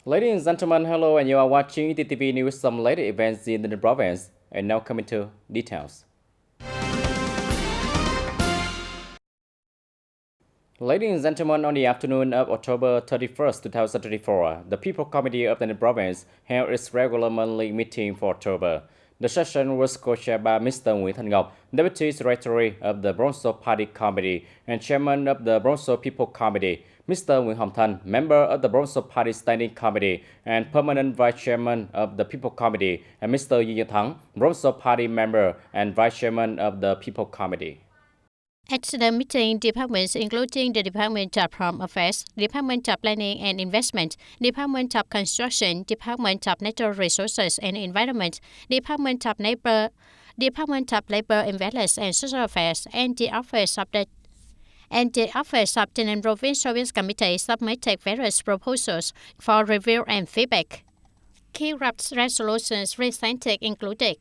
Ladies and gentlemen, hello, and you are watching TTV News, some latest events in the province, and now coming to details. Ladies and gentlemen, on the afternoon of October 31st, 2024, the People Committee of the province held its regular monthly meeting for October. The session was co-chaired by Mr. Nguyễn Thanh Ngọc, Deputy Secretary of the Bronzo Party Committee and Chairman of the Bronzo People Committee, Mr. Nguyễn Hồng Thanh, member of the Bronzo Party Standing Committee and Permanent Vice Chairman of the People Committee, and Mr. Yi Như Thắng, Bronzo Party member and Vice Chairman of the People Committee. At the meeting, departments including the Department of Home Affairs, Department of Planning and Investment, Department of Construction, Department of Natural Resources and Environment, Department of Labor, Investment and Social Affairs, and the Office of the TayNinhTV Provincial Committee submitted various proposals for review and feedback. Key resolutions presented included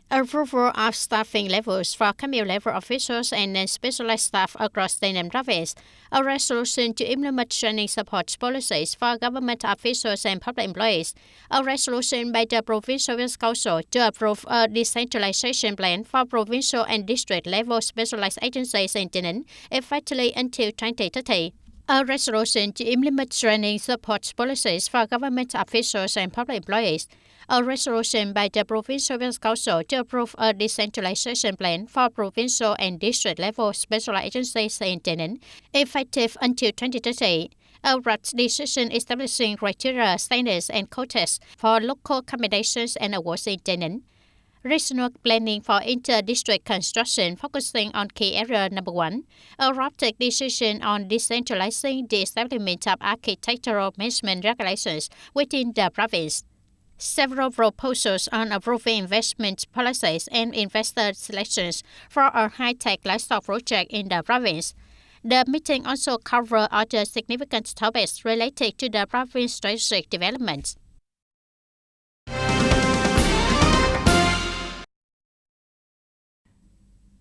approval of staffing levels for commune-level officials and specialized staff across the province, a resolution to implement training support policies for government officials and public employees, a resolution by the Provincial Council to approve a decentralization plan for provincial and district-level specialized agencies in TayNinhTV effectively until 2030. A resolution to implement training support policies for government officials and public employees. A resolution by the Provincial Council to approve a decentralization plan for provincial and district-level special agencies in TayNinhTV, effective until 2030. A decision establishing criteria, standards, and quotas for local accommodations and awards in TayNinhTV. Regional planning for inter-district construction focusing on key area number 1, a rapid decision on decentralizing the establishment of architectural management regulations within the province. Several proposals on approving investment policies and investor selections for a high-tech livestock project in the province. The meeting also covered other significant topics related to the province's strategic development.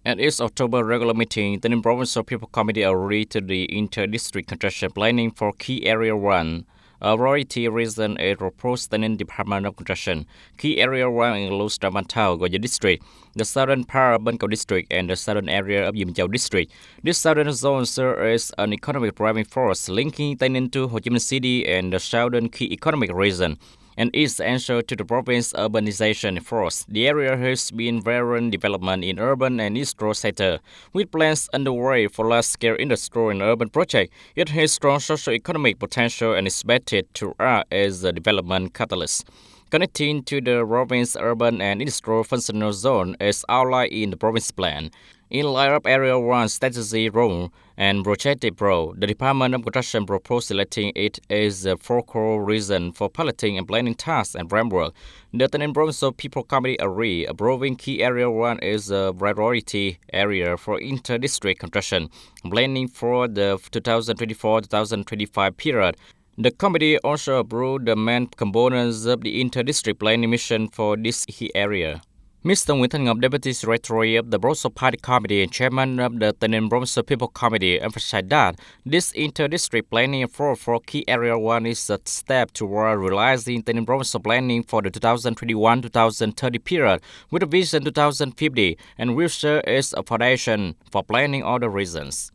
At its October regular meeting, the Provincial People Committee agreed to the inter-district construction planning for Key Area 1. A variety reason is proposed in the Department of Construction. Key Area 1 includes the Mantau Goya District, the southern part of Bangkok District, and the southern area of Yum Chau District. This southern zone serves as an economic driving force linking TayNinhTV to Ho Chi Minh City and the southern key economic region, and is the answer to the province's urbanization efforts. The area has been varying development in urban and industrial sector. With plans underway for large-scale industrial and urban projects, it has strong socio-economic potential and is expected to act as a development catalyst, connecting to the province's urban and industrial functional zone as outlined in the province plan. In light of Area 1 strategy role and projected role, the Department of Construction proposed selecting it as a focal reason for piloting and planning tasks and framework. The TayNinhTV Provincial People Committee agreed approving Key Area 1 as a priority area for inter-district construction planning for the 2024-2025 period. The committee also approved the main components of the inter-district planning mission for this key area. Mr. Nguyễn Thanh Ngọc, Deputy Secretary of the Bronzo Party Committee and Chairman of the TayNinhTV Provincial People Committee, emphasized that this inter-district planning effort for Key Area 1 is a step toward realizing TayNinhTV Provincial planning for the 2021-2030 period with a vision 2050 and will serve as a foundation for planning other regions.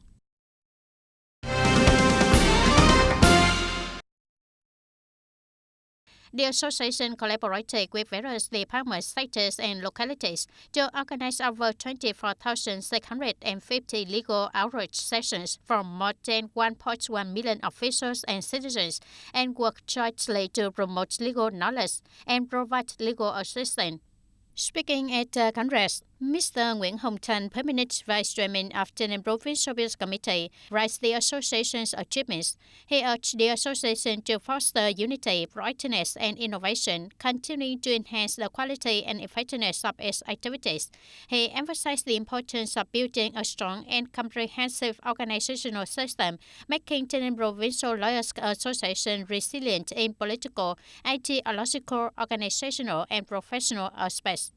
The association collaborated with various departments, sectors, and localities to organize over 24,650 legal outreach sessions from more than 1.1 million officials and citizens, and work jointly to promote legal knowledge and provide legal assistance. Speaking at the Congress, Mr. Nguyễn Hồng Thanh, Permanent Vice Chairman of the Provincial Committee, praised the association's achievements. He urged the association to foster unity, brightness, and innovation, continuing to enhance the quality and effectiveness of its activities. He emphasized the importance of building a strong and comprehensive organizational system, making the Provincial Lawyers Association resilient in political, ideological, organizational, and professional aspects.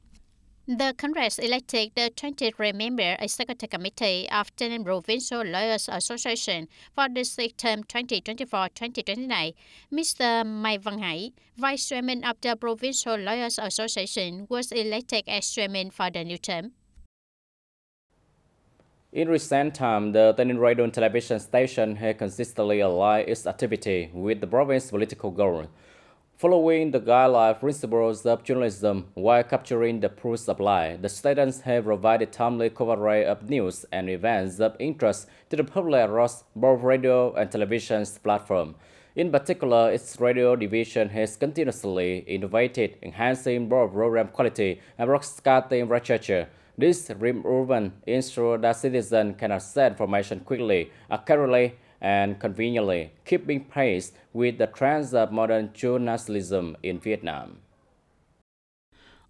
The Congress elected the 23-member Executive Committee of TayNinhTV Provincial Lawyers Association for the sixth term 2024-2029. Mr. Mai Văn Hải, Vice Chairman of the Provincial Lawyers Association, was elected as Chairman for the new term. In recent times, the TayNinhTV radio and television station has consistently aligned its activity with the province's political goals, following the guideline principles of journalism while capturing the full supply. The stations have provided timely coverage of news and events of interest to the public across both radio and television platforms. In particular, its radio division has continuously innovated, enhancing both program quality and broadcasting literature. This improvement ensures that citizens can access information quickly, accurately, and conveniently, keeping pace with the trends of modern journalism in Vietnam.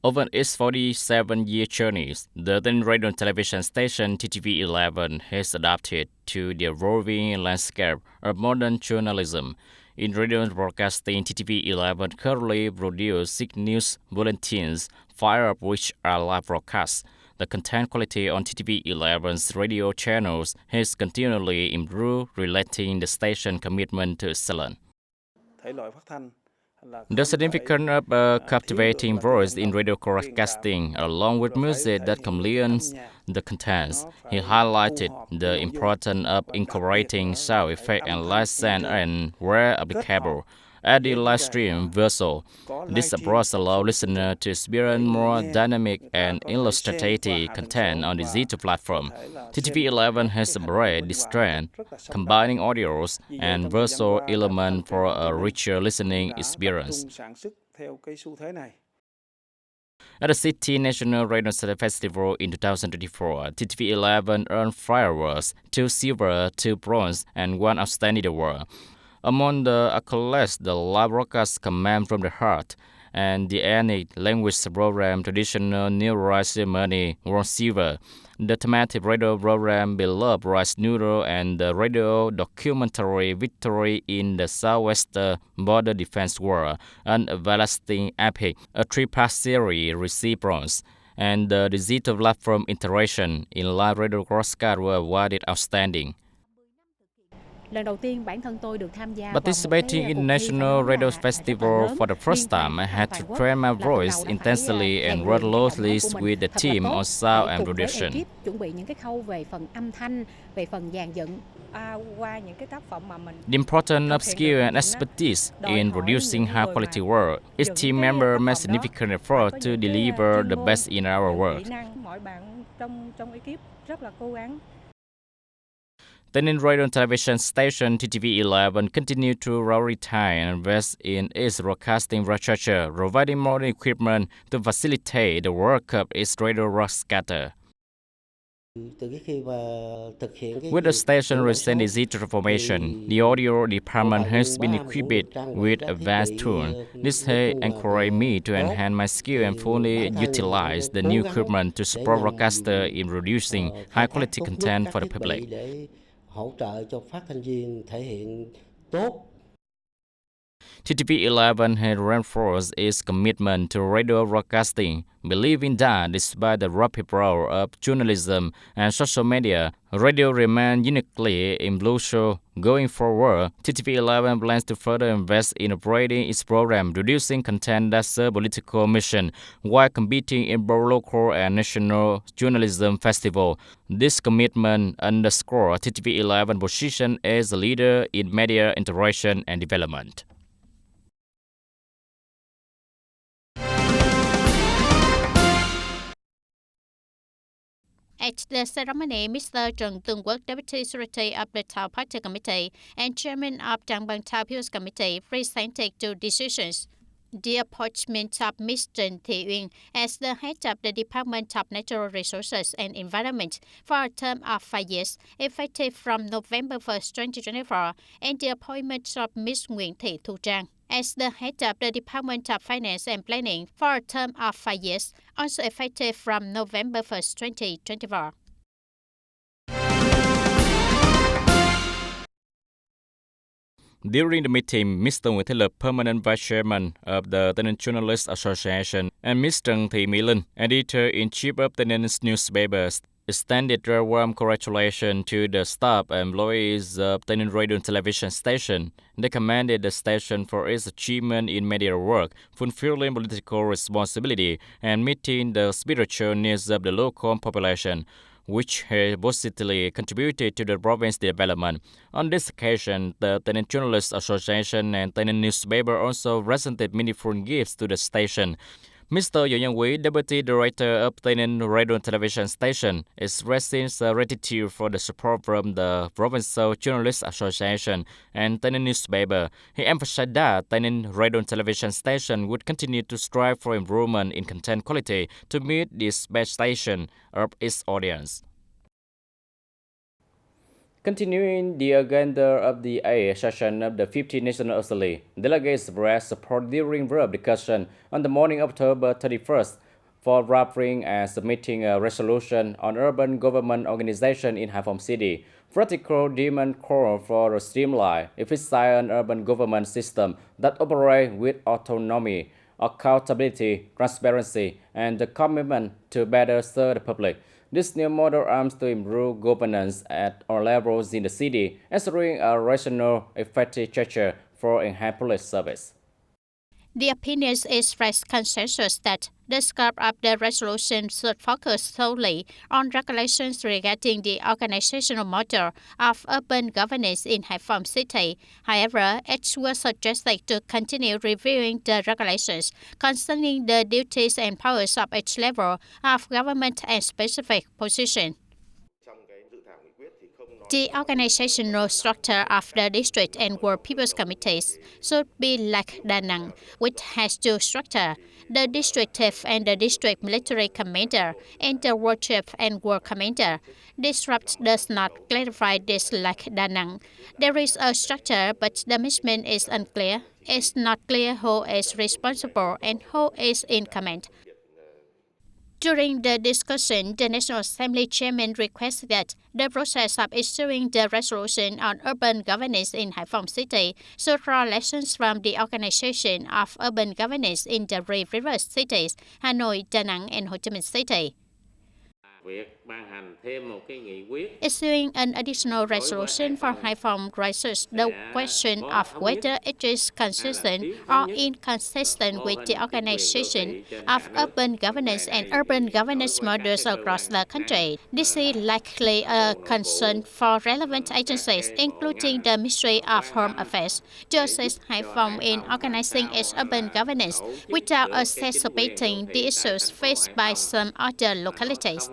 Over its 47-year journey, the TayNinhTV radio and television station TTV11 has adapted to the evolving landscape of modern journalism. In radio and broadcasting, TTV11 currently produces 6 news bulletins, 5 of which are live broadcasts. The content quality on TTV11's radio channels has continually improved, reflecting the station's commitment to excellence. The significance of a captivating voice in radio broadcasting, along with music that complements the contents, he highlighted the importance of incorporating sound effects and light sound and, where applicable, adding live stream visual. This approach allows listeners to experience more dynamic and illustrative content on the digital platform. TTV11 has embraced this trend, combining audios and visual elements for a richer listening experience. At the City National Radio Festival in 2024, TTV11 earned 5 awards, 2 silver, 2 bronze, and 1 outstanding award. Among the accolades, the live broadcast Command from the Heart and the ethnic language program Traditional New Rice Ceremony won silver. The thematic radio program Beloved Rice Noodle and the radio documentary Victory in the Southwestern Border Defense War, an everlasting epic, a 3-part series, received bronze, and the digital platform Interaction in live radio broadcast were awarded outstanding. Participating in National Radio Festival for the first time, I had to train my voice intensely and work closely with the team on sound and production. The importance of skill and expertise in producing high-quality work. Each team member made significant effort to deliver the best in our work. TayNinhTV radio and television station TTV11 continued to prioritize and invest in its broadcasting infrastructure, providing modern equipment to facilitate the work of its radio broadcaster. With the station's recent digital transformation, the audio department has been equipped with advanced tools. This has encouraged me to enhance my skill and fully utilize the new equipment to support broadcasters in producing high-quality content for the public. TTV11 has reinforced its commitment to radio broadcasting, believing that despite the rapid growth of journalism and social media, radio remains uniquely influential. Going forward, TTV11 plans to further invest in upgrading its program, producing content that serves political mission, while competing in both local and national journalism festivals. This commitment underscores TTV11's position as a leader in media interaction and development. At the ceremony, Mr. Trần Tương Quốc, Deputy Secretary of the Town Party Committee and Chairman of Trang Bang Town Appeals Committee, presented 2 decisions. The appointment of Ms. Trần Thị Uyên as the head of the Department of Natural Resources and Environment for a term of 5 years, effective from November 1st, 2024, and the appointment of Ms. Nguyễn Thị Thu Trang as the head of the Department of Finance and Planning for a term of 5 years, also effective from November 1st, 2024. During the meeting, Mr. Nguyễn Thế Lập, Permanent Vice Chairman of the TayNinhTV Journalists Association, and Ms. Trần Thị Mỹ Linh, Editor-in-Chief of TayNinh's newspapers, extended their warm congratulations to the staff and employees of TayNinh Radio and Television Station. They commended the station for its achievement in media work, fulfilling political responsibility, and meeting the spiritual needs of the local population, which has positively contributed to the province's development. On this occasion, the TayNinh Journalists Association and TayNinh newspaper also presented meaningful gifts to the station. Mr. Doãn Nhân Quý, Deputy Director of TayNinh Radio and Television Station, expressed his gratitude for the support from the Provincial Journalists Association and TayNinh newspaper. He emphasized that TayNinh Radio and Television Station would continue to strive for improvement in content quality to meet the expectations of its audience. Continuing the agenda of the 8th session of the 15th National Assembly, delegates expressed support during verbal discussion on the morning of October 31st for drafting and submitting a resolution on urban government organization in Hải Phòng City. Practical demand call for a streamlined, efficient urban government system that operates with autonomy, accountability, transparency, and the commitment to better serve the public. This new model aims to improve governance at all levels in the city, ensuring a rational, effective structure for enhanced public service. The opinions expressed consensus that the scope of the resolution should focus solely on regulations regarding the organizational model of urban governance in Hải Phòng City. However, it was suggested to continue reviewing the regulations concerning the duties and powers of each level of government and specific position. The organizational structure of the district and world people's committees should be like Da Nang, which has two structures, the district chief and the district military commander, and the world chief and world commander. This draft does not clarify this like Da Nang. There is a structure, but the management is unclear. It's not clear who is responsible and who is in command. During the discussion, the National Assembly Chairman requested that the process of issuing the resolution on urban governance in Hải Phòng City should draw lessons from the organization of urban governance in the three river cities, Hanoi, Da Nang, and Ho Chi Minh City. Issuing an additional resolution for Hải Phòng raises the question of whether it is consistent or inconsistent with the organization of urban governance and urban governance models across the country. This is likely a concern for relevant agencies, including the Ministry of Home Affairs, to assist Hải Phòng in organizing its urban governance without exacerbating the issues faced by some other localities.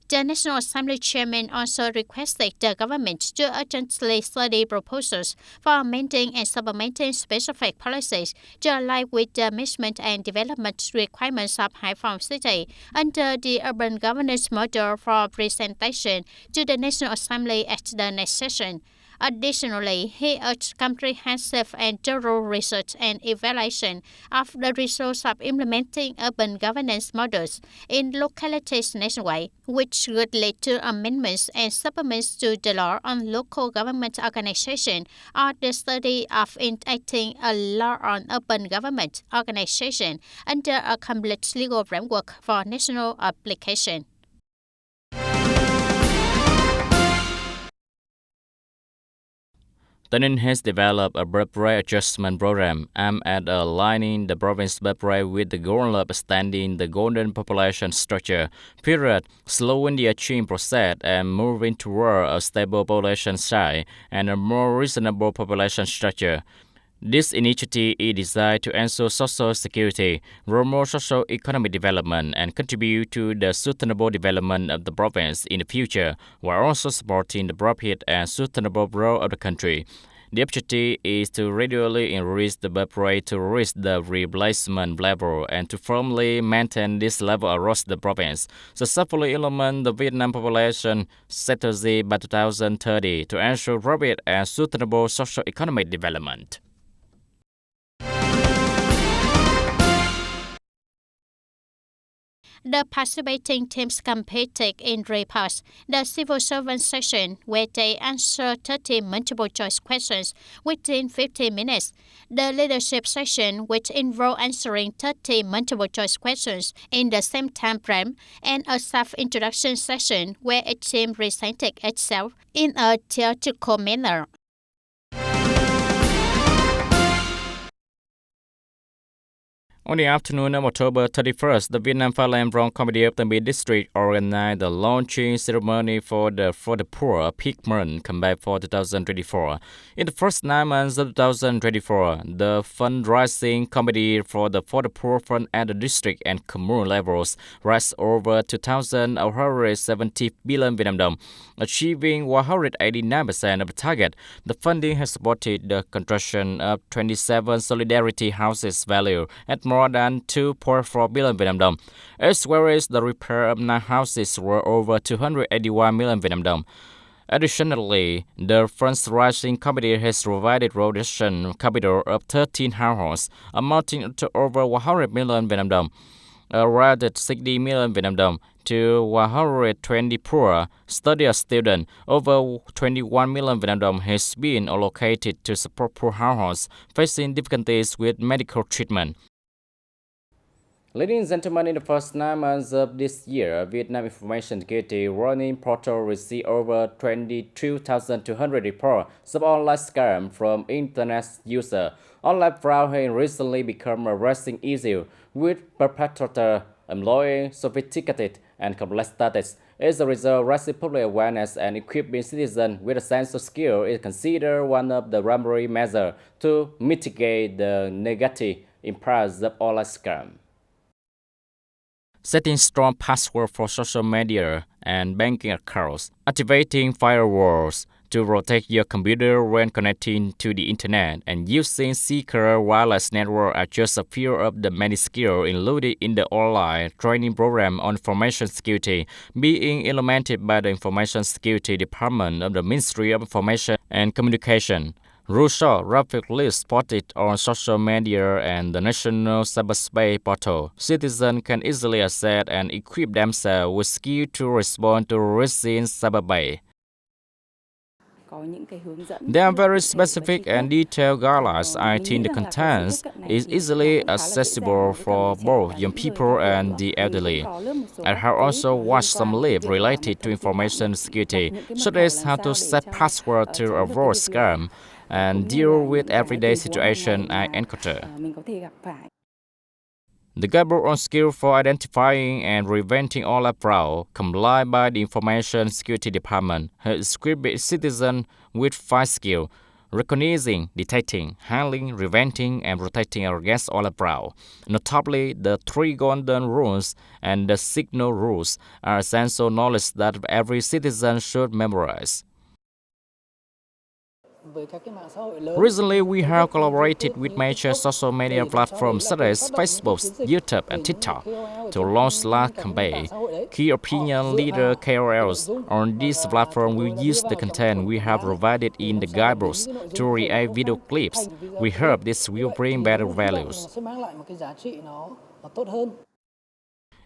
The National Assembly Chairman also requested the government to urgently study proposals for amending and supplementing specific policies to align with the management and development requirements of Hải Phòng City under the urban governance model for presentation to the National Assembly at the next session. Additionally, he urged comprehensive and thorough research and evaluation of the results of implementing urban governance models in localities nationwide, which would lead to amendments and supplements to the law on local government organization or the study of enacting a law on urban government organization under a complete legal framework for national application. TayNinh has developed a birth rate adjustment program aimed at aligning the province's birth rate with the goal of extending the golden population structure period, slowing the aging process, and moving toward a stable population size and a more reasonable population structure. This initiative is designed to ensure social security, promote social economic development, and contribute to the sustainable development of the province in the future, while also supporting the rapid and sustainable growth of the country. The objective is to gradually increase the birth rate to reach the replacement level and to firmly maintain this level across the province, successfully implement the Vietnam population strategy by 2030 to ensure rapid and sustainable social economic development. The participating teams competed in 3 parts. The civil servant section, where they answer 30 multiple-choice questions within 15 minutes. The leadership section, which involved answering 30 multiple-choice questions in the same time frame, and a self-introduction session, where a team presented itself in a theatrical manner. On the afternoon of October 31st, the Vietnam Phalang Prong Committee of the Mid-District organized the launching ceremony for the Poor Peak Month campaign for 2024. In the first 9 months of 2024, the fundraising committee for the Poor Fund at the district and commune levels raised over 2,170 billion Vietnam dong, achieving 189% of the target. The funding has supported the construction of 27 solidarity houses valued at more than 2.4 billion Vietnam dong, as well as the repair of 9 houses worth over 281 million Vietnam dong. Additionally, the fundraising committee has provided rotation capital of 13 households, amounting to over 100 million Vietnam dong, around 60 million Vietnam dong to 120 poor studious students. Over 21 million Vietnam dong has been allocated to support poor households facing difficulties with medical treatment. Ladies and gentlemen, in the first 9 months of this year, Vietnam Information Security Warning Portal received over 22,200 reports of online scam from internet users. Online fraud has recently become a rising issue, with perpetrators employing sophisticated and complex tactics. As a result, raising public awareness and equipping citizens with a sense of skill is considered one of the primary measures to mitigate the negative impacts of online scam. Setting strong passwords for social media and banking accounts, activating firewalls to protect your computer when connecting to the internet, and using secure wireless network are just a few of the many skills included in the online training program on information security being implemented by the Information Security Department of the Ministry of Information and Communication. Rules are rapidly spotted on social media and the National Cyberspace Portal. Citizens can easily access and equip themselves with skills to respond to rising cyberbullying. There are very specific and detailed guidelines. I think the content is easily accessible for both young people and the elderly. I have also watched some live related to information security, such as how to set passwords to avoid scam and deal with everyday situations I encounter. The guidebook on skills for identifying and preventing online fraud, compiled by the Information Security Department, has equipped citizens with 5 skills: recognizing, detecting, handling, preventing, and protecting against online fraud. Notably, the 3 golden rules and the signal rules are essential knowledge that every citizen should memorize. Recently, we have collaborated with major social media platforms such as Facebook, YouTube, and TikTok to launch large campaign. Key opinion leader KOLs on this platform will use the content we have provided in the guidebooks to create video clips. We hope this will bring better values.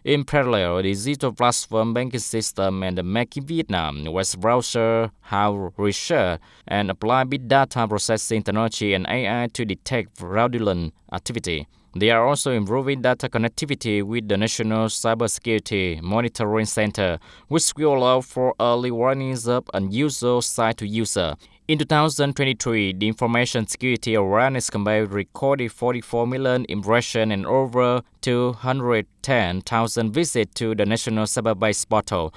In parallel, the digital platform banking system and the Making Vietnam web browser have researched and applied big data processing technology and AI to detect fraudulent activity. They are also improving data connectivity with the National Cybersecurity Monitoring Center, which will allow for early warnings of unusual site to user. In 2023, the Information Security Awareness Campaign recorded 44 million impressions and over 210,000 visits to the National Cyberspace Portal.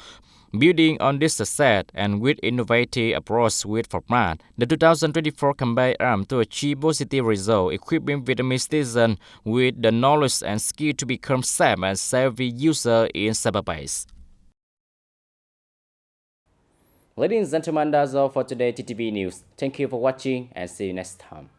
Building on this success and with innovative approach with format, the 2024 campaign aimed to achieve positive results, equipping Vietnamese citizens with the knowledge and skill to become safe and savvy users in cyberspace. Ladies and gentlemen, that's all for today TTV News. Thank you for watching and see you next time.